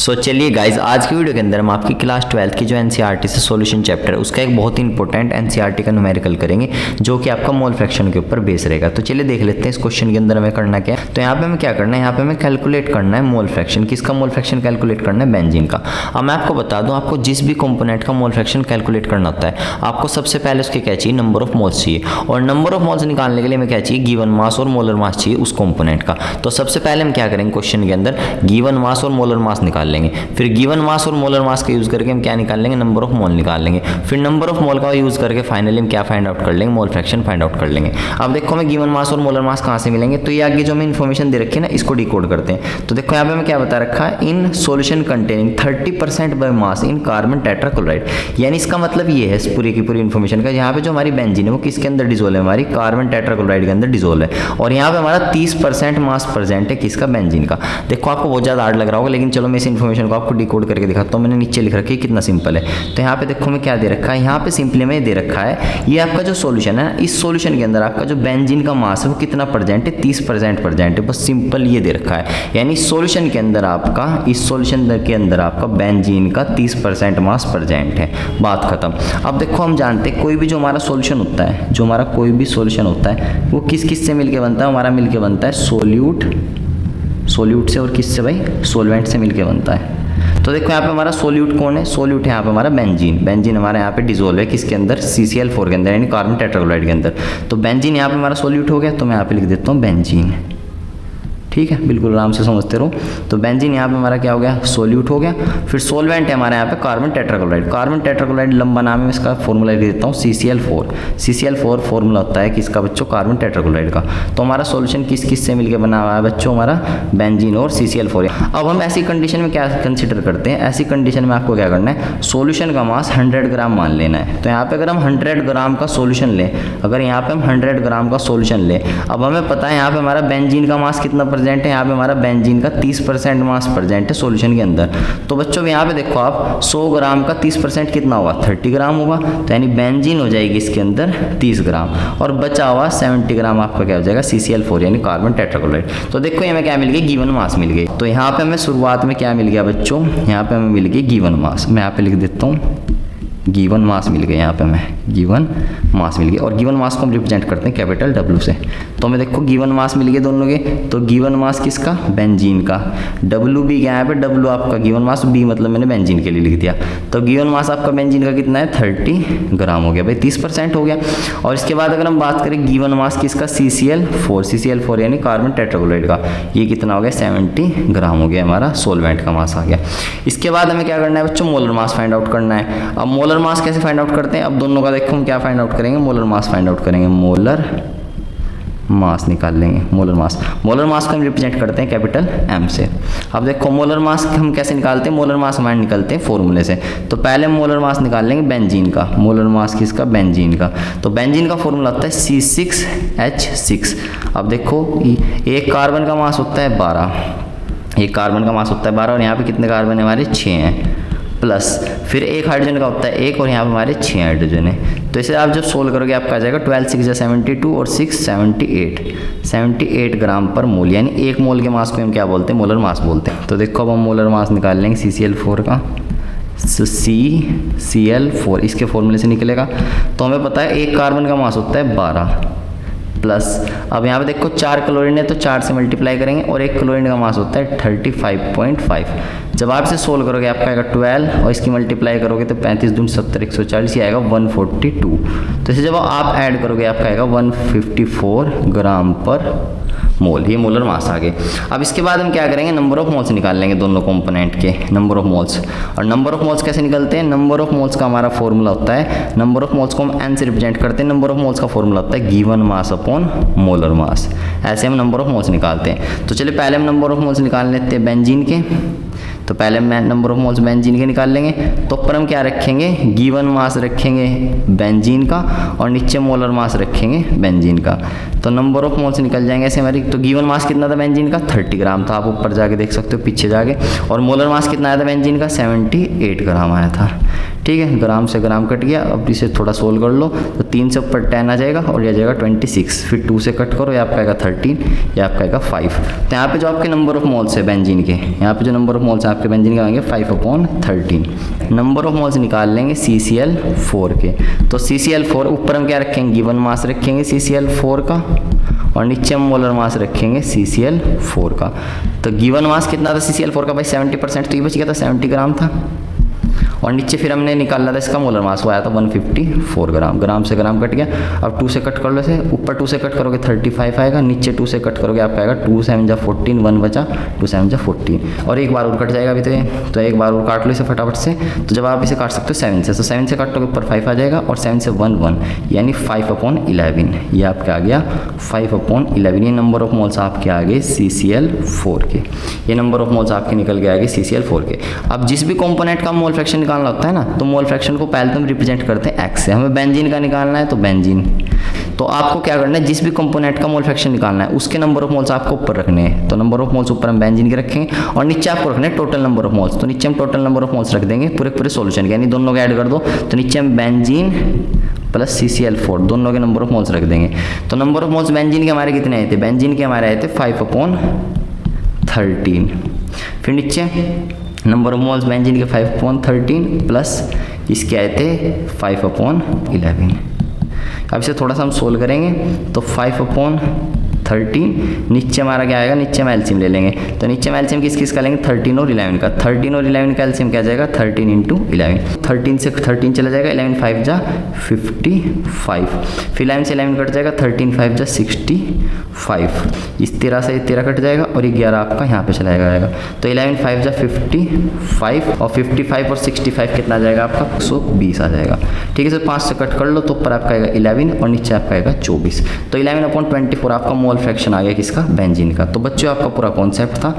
सो चलिए गाइज, आज की वीडियो के अंदर हम आपकी क्लास 12th की जो एनसीईआरटी से सॉल्यूशन चैप्टर है उसका एक बहुत ही इंपॉर्टेंट एनसीईआरटी का न्यूमेरिकल करेंगे जो कि आपका मोल फ्रैक्शन के ऊपर बेस रहेगा। तो चलिए देख लेते हैं इस क्वेश्चन के अंदर हमें करना क्या है। तो यहाँ पे हमें क्या करना है, यहाँ पे हमें कैलकुलेट करना है मोल फ्रैक्शन। किसका मोल फ्रैक्शन कैलकुलेट करना है? बेंजीन का। अब मैं आपको बता दूँ, आपको जिस भी कंपोनेंट का मोल फ्रैक्शन कैलकुलेट करना होता है आपको सबसे पहले उसके क्या चाहिए, नंबर ऑफ मोल्स चाहिए। और नंबर ऑफ मोल्स निकालने के लिए हमें क्या चाहिए, गिवन मास और मोलर मास चाहिए उस कंपोनेंट का। तो सबसे पहले हम क्या करेंगे, क्वेश्चन के अंदर गिवन मास और मोलर मास निकाल लेंगे। फिर गिवन मास और मोलर मास का यूज करके हम क्या निकाल लेंगे, नंबर ऑफ मोल निकाल लेंगे। फिर नंबर ऑफ मोल का यूज करके फाइनली हम क्या फाइंड आउट कर लेंगे, मोल फ्रैक्शन फाइंड आउट कर लेंगे। अब देखो हमें गिवन मास और मोलर मास कहाँ से मिलेंगे, तो ये आगे जो हमें इन्फॉर्मेशन दे रखी है ना, इसको डिकोड करते हैं। तो देखो यहाँ पे हमें क्या बता रखा है, in solution containing 30% by mass in carbon tetrachloride. यानी इसका मतलब ये है पूरी की पूरी इन्फॉर्मेशन का, यहाँ पे जो हमारी बेंजीन है वो किसके अंदर डिजोल्व है, हमारी कार्बन टेट्राक्लोराइड के अंदर डिजोल्व है। और यहाँ पे हमारा 30% मास प्रेजेंट है किसका, बेंजीन का। देखो आपको बहुत ज़्यादा हार्ड लग रहा होगा, लेकिन चलो मैं इस इन्फॉर्मेशन को आपको डिकोड करके दिखाता हूँ। मैंने नीचे लिख रखी है, कितना सिंपल है। तो यहाँ पे देखो मैं क्या दे रखा है, यहाँ पे सिंपली में दे रखा है ये आपका जो सॉल्यूशन है, इस सॉल्यूशन के अंदर आपका जो बेंजीन का मास है वो कितना प्रेजेंट है, 30% प्रेजेंट है। बस सिंपल ये दे रखा है, यानी सॉल्यूशन के अंदर आपका, इस सॉल्यूशन के अंदर आपका बेंजीन का 30% मास प्रेजेंट है। बात खत्म। अब देखो हम जानते हैं कोई भी जो हमारा सॉल्यूशन होता है, जो हमारा कोई भी सॉल्यूशन होता है वो किस किस से मिलके बनता है, हमारा मिलके बनता है सोल्यूट से, और किससे भाई, सोलवेंट से मिलके बनता है। तो देखो यहाँ पे हमारा सोल्यूट कौन है, सोल्यूट है यहाँ पे हमारा बेंजीन हमारा यहाँ पे डिजोल्व है किसके अंदर, CCl4 के अंदर, यानी कार्बन टेट्राक्लोराइड के अंदर। तो बेंजीन यहाँ पे हमारा सोल्यूट हो गया, तो मैं यहाँ पे लिख देता हूँ बेंजीन। ठीक है, बिल्कुल आराम से समझते रहो। तो बेंजीन यहाँ पे हमारा क्या हो गया, सोल्यूट हो गया। फिर सोलवेंट है हमारे यहाँ पे कार्बन टेट्राक्लोराइड। कार्बन टेट्राक्लोराइड लंबा नाम है, इसका फॉर्मूला लिख देता हूँ CCl4। CCl4 फॉर्मूला होता है किसका बच्चों, कार्बन टेट्राक्लोराइड का। तो हमारा सॉल्यूशन किस किस से मिलकर बना हुआ है बच्चों, हमारा बेंजीन और CCl4। अब हम ऐसी कंडीशन में क्या कंसिडर करते हैं, ऐसी कंडीशन में आपको क्या करना है, सोल्यूशन का मास 100 ग्राम मान लेना है। तो यहाँ पे अगर हम 100 ग्राम का सोल्यूशन लें, अगर यहाँ पे हम 100 ग्राम का सोल्यूशन लें, अब हमें पता है यहाँ पे हमारा बेंजीन का मास कितना प्रेजेंट है, यहाँ पे हमारा बेंजीन का 30% मास प्रेजेंट है सॉल्यूशन के अंदर। तो बच्चों यहाँ पे देखो आप, 100 ग्राम का 30% कितना होगा, 30 ग्राम होगा। तो यानी बेंजीन हो जाएगी इसके अंदर 30 ग्राम, और बचा हुआ 70 ग्राम आपका क्या हो जाएगा, CCl4 यानी कार्बन टेट्राक्लोराइड। तो देखो ये हमें क्या मिल गई, गिवन मास मिल गई। तो यहाँ पे हमें शुरुआत में क्या मिल गया बच्चों, यहाँ पे हमें मिल गई गिवन मास। मैं यहाँ पे लिख देता हूँ गिवन मास मिल गया, यहाँ पे हमें गिवन मास मिल गया। और गिवन मास को हम रिप्रेजेंट करते हैं कैपिटल W से। तो हमें देखो गिवन मास मिल गए दोनों के। तो गिवन मास किसका, बेंजीन का। W भी क्या है यहाँ पे, W आपका गिवन मास, B मतलब मैंने बेंजीन के लिए लिख दिया। तो गिवन मास आपका बेंजीन का कितना है, 30 ग्राम हो गया भाई, 30% हो गया। और इसके बाद अगर हम बात करें गिवन मास किसका, CCl4 यानी कार्बन टेट्राक्लोराइड का, ये कितना हो गया, 70 ग्राम हो गया, हमारा सोलवेंट का मास आ गया। इसके बाद हमें क्या करना है बच्चों, मोलर मास फाइंड आउट करना है। अब मोलर मास कैसे फाइंड आउट करते हैं, अब दोनों का देखो हम क्या फाइंड आउट करेंगे, मोलर मास फाइंड आउट करेंगे। मोलर मास निकाल लेंगे, मोलर मास को हम रिप्रेजेंट करते हैं कैपिटल M से। अब देखो मोलर मास हम कैसे निकालते हैं, मोलर मास हमारे निकलते हैं फॉर्मूले से। तो पहले मोलर मास निकाल लेंगे बेंजीन का, मोलर मास किसका, बेंजीन का। तो बेंजीन का फॉर्मूला होता है C6H6। अब देखो एक कार्बन का मास होता है 12, एक कार्बन का मास होता है 12, और यहाँ पे कितने कार्बन है हमारे, 6 हैं, प्लस फिर एक हाइड्रोजन का होता है 1, और यहाँ पे हमारे 6 हाइड्रोजन है। तो इसे आप जब सोल्व करोगे आपका आ जाएगा 12 6 72 और 6 78 ग्राम पर मोल, यानी एक मोल के मास को हम क्या बोलते हैं, मोलर मास बोलते हैं। तो देखो अब हम मोलर मास निकाल लेंगे CCl4 का। CCl4 इसके फॉर्मूले से निकलेगा। तो हमें पता है एक कार्बन का मास होता है 12, प्लस अब यहाँ पे देखो 4 क्लोरीन है तो 4 से मल्टीप्लाई करेंगे, और एक क्लोरीन का मास होता है 35.5। जब आप इसे सोल्व करोगे आपका आएगा 12, और इसकी मल्टीप्लाई करोगे तो 35 दूनी 70 140, ये आएगा 142। तो इसे जब आप ऐड करोगे आपका आएगा 154 ग्राम पर मोल, ये मोलर मास आ गए। अब इसके बाद हम क्या करेंगे, नंबर ऑफ मोल्स निकाल लेंगे दोनों कंपोनेंट के, नंबर ऑफ मोल्स। और नंबर ऑफ मोल्स कैसे निकलते हैं, नंबर ऑफ मोल्स का हमारा फॉर्मूला होता है, नंबर ऑफ मोल्स को हम N से रिप्रेजेंट करते हैं। नंबर ऑफ मोल्स का फॉर्मूला होता है given mass upon molar mass. ऐसे हम नंबर ऑफ मोल्स निकालते हैं। तो चलिए पहले हम नंबर ऑफ मोल्स निकाल लेते हैं बेंजीन के। तो पहले हम नंबर ऑफ मोल्स बेंजीन के निकाल लेंगे। तो ऊपर हम क्या रखेंगे, गिवन मास रखेंगे बेंजीन का, और नीचे मोलर मास रखेंगे बेंजीन का। तो नंबर ऑफ मोल्स निकल जाएंगे ऐसे हमारी। तो गिवन मास कितना था बेंजीन का, 30 ग्राम था, आप ऊपर जाके देख सकते हो पीछे जाके। और मोलर मास कितना आया था बेंजीन का, 78 ग्राम आया था। ठीक है, ग्राम से ग्राम कट गया। अब इसे थोड़ा सोल्व कर लो, तो 3 से ऊपर 10 आ जाएगा, और ये आ जाएगा 26। फिर 2 से कट करो, ये आपका आएगा 13, ये आपका आएगा 5। तो यहाँ पे जो आपके नंबर ऑफ मोल्स है बेंजीन के, यहाँ पे जो नंबर ऑफ मोल्स आपके बेंजीन के आएंगे 5/13। नंबर ऑफ मोल्स निकाल लेंगे CCl4 के। तो CCl4 ऊपर हम क्या रखेंगे, गिवन मास रखेंगे CCl4 का, और नीचे हम मोलर मास रखेंगे CCl4 का। तो गिवन मास कितना था CCl4 का भाई 70%, तो ये बच गया था 70 ग्राम था। और नीचे फिर हमने निकाला था इसका मोलर मास, वो आया था 154 ग्राम। ग्राम से ग्राम कट गया। अब 2 से कट कर लो इसे, ऊपर 2 से कट करोगे 35 आएगा, नीचे 2 से कट करोगे आपका आएगा 2 7 जा 14, 1 बचा 2 7 जा 14, और एक बार और कट जाएगा अभी तो एक बार और काट लो इसे फटाफट से। तो जब आप इसे काट सकते हो 7 से, तो 7 से काटोगे ऊपर 5 आ जाएगा, और 7 से 1 1, यानी 5/11। ये आपके आ गया 5/11। ये नंबर ऑफ मोल्स आपके आ गए CCl4 के। ये नंबर ऑफ मोल्स आपके निकल के आ गए CCl4 के। अब जिस भी कंपोनेंट का मोल फ्रैक्शन निकालना होता है ना, तो मोल फ्रैक्शन को पहले तो हम रिप्रेजेंट करते हैं एक्स से। हमें बेंजीन का निकालना है तो बेंजीन, तो आपको क्या करना है, जिस भी कंपोनेंट का मोल फ्रैक्शन निकालना है उसके नंबर ऑफ मोल्स आपको ऊपर रखने हैं। तो नंबर ऑफ मोल्स ऊपर हम बेंजीन के रखेंगे, और नीचे आपको रखने हैं टोटल नंबर ऑफ मोल्स। तो नीचे हम टोटल नंबर ऑफ मोल्स रख देंगे पूरे सॉल्यूशन के, यानी दोनों को ऐड कर दो। तो नीचे हम बेंजीन प्लस CCl4 दोनों के नंबर ऑफ मोल्स रख देंगे। तो नंबर ऑफ मोल्स बेंजीन के हमारे कितने आए थे, बेंजीन के हमारे आए थे 5/13। फिर नीचे नंबर ऑफ मोल्स बेंजीन के 5/13 प्लस इसके आए थे 5/11। अब इसे थोड़ा सा हम सोल्व करेंगे, तो 5/13 नीचे हमारा क्या आएगा, नीचे हम एलसीएम ले लेंगे। तो नीचे हम एलसीएम किस का लेंगे, 13 और 11 का। 13 और 11 का एलसीएम क्या जाएगा, 13 × 11। 13 से 13 चला जाएगा, 11 5 जा 55, फिर 11 से 11 कट जाएगा, 13 5 जा 65, इस 13 से 13 कट जाएगा, और 11 आपका यहाँ पे चला जाएगा। तो 11 5 जा 55, और 55 और 65 कितना जाएगा आपका 120 आ जाएगा। ठीक है सर, 5 से कट कर लो, तो ऊपर आपका आएगा 11 और नीचे आपका आएगा 24। तो 11/24 आपका मोल फ्रैक्शन आ गया किसका, बेंजीन का। तो बच्चों आपका पूरा कॉन्सेप्ट था।